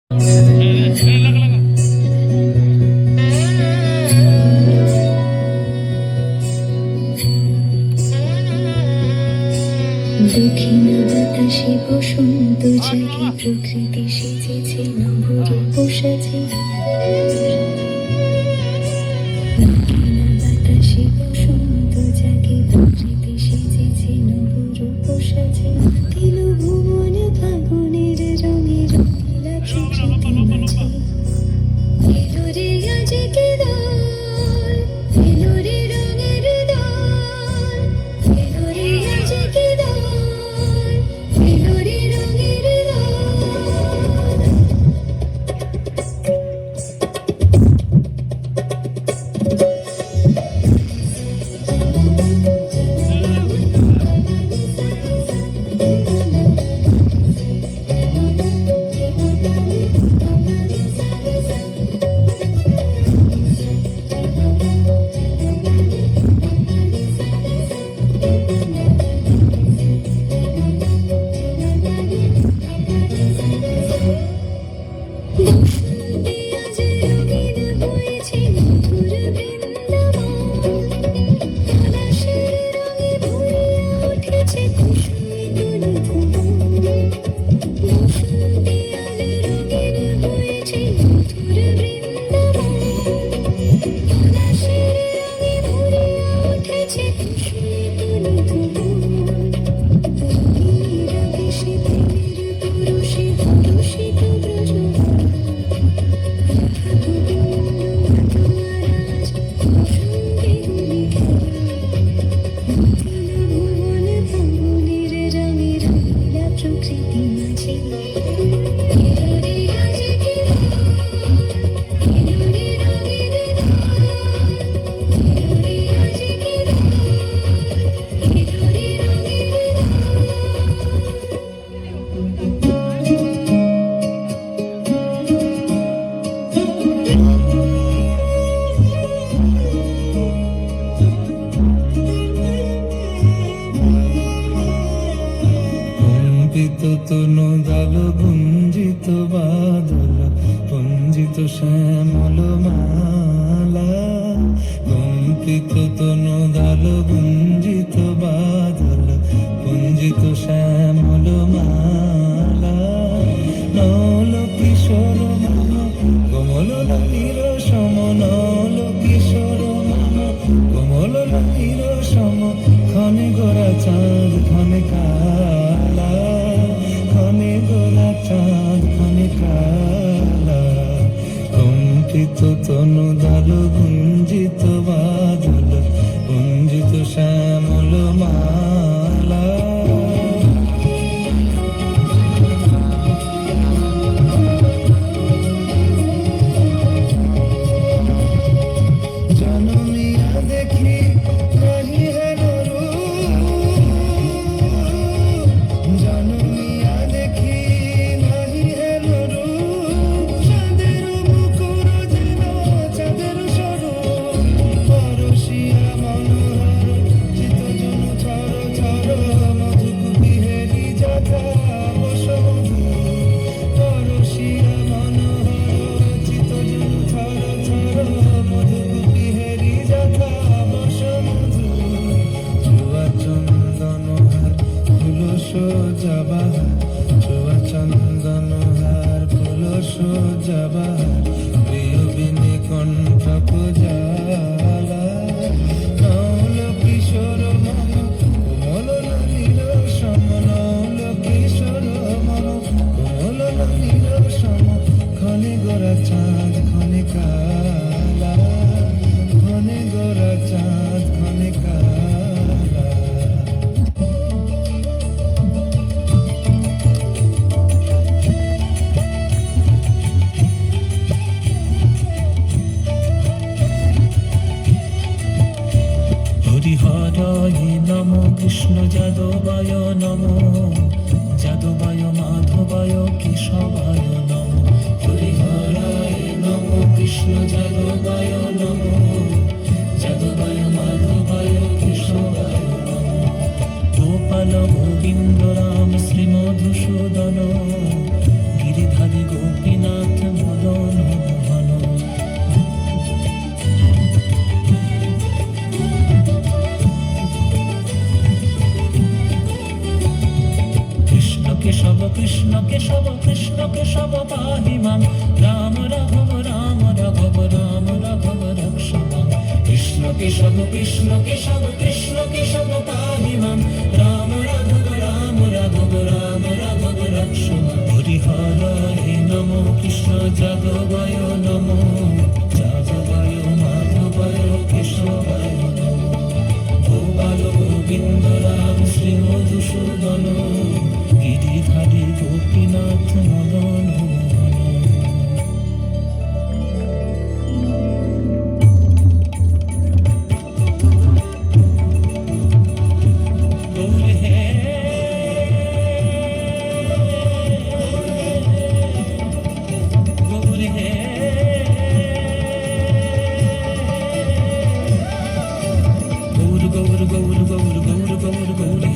দক্ষিণা বাতাসে বসন্ত জাগে, প্রকৃতি সেজেছে নবরূপ সাজে। দক্ষিণা বাতাসে বসন্ত জাগে, প্রকৃতি সেজেছে নবরূপ সাজে। দিল ভুবন ফাগুনের রঙে রঙিলা প্রকৃতি মাঝে। এলো রে আজকে দোল, এলো রে রঙের দোল, এলো রে আজকে দোল, এলো রে রঙের দোল। তনু দাল গুঞ্জিত বাদল, পুঞ্জিত শ্যামল মালা। কম্পিত তনু দাল গুঞ্জিত বাদল, পুঞ্জিত শ্যামল মালা। নল কিশোর মন কমল নীর সম, নল কিশোর মন কমল নীর সম। ক্ষণে গোরা চাঁদ ক্ষণে কালা, ক্ষণে গোরা চাঁদ ক্ষণে কালা। কম্পিত তনু দাল গুঞ্জিত বাদল, গুঞ্জিত শ্যামল মালা। জনমিয়া দেখি নাহি হেন রূপ, জনমিয়া দেখি নাহি হেন রূপ। চাঁদের মুকুর যেন চাঁদের স্বরূপ, পরশিয়া মনোহর চিত্তজন থর থর। মধুকুপি হেরি যাতা বসমধু, পরশিয়া মনোহর চিত্তজন থর থর। মধুকুপি হেরি যাতা বসমধু। জুয়া চন্দন হার ফুল সোজা বাহার, জুয়া চন্দন হার ফুল সোজা বাহার। প্রিয় বিনে কণ্ঠক জালা। নল কিশোর মন কোমল নীর সম, নল কিশোর মন কোমল নীর সম। ক্ষণে গোরা চাঁদ ক্ষণে কালা, ক্ষণে গোরা চাঁদ ক্ষণে কালা। হরিহরায় নম, কৃষ্ণ যাদবায় নম, যাদবায় মাধবায় কেশবায় নম। হরিহরায় নম, কৃষ্ণ পাহি মাম রাম রাঘব রাম রাঘব রাম রাঘব রক্ষ মাম কৃষ্ণ কেশব কৃষ্ণ কেশব কৃষ্ণ কেশব পাহি মাম রাম রাঘব রাম রাঘব রাম রাঘব রক্ষ মাম হরিহরায় নমো কৃষ্ণ যাদবায় নমো যাদবায় মাধবায় কেশবায় নমো গোপাল গোবিন্দ রাম শ্রী মধুসূদন গিরিধারী গোপীনাথ মদন গৌর হে গৌর হে গৌর গৌর গৌর গৌর গৌর গৌর গৌর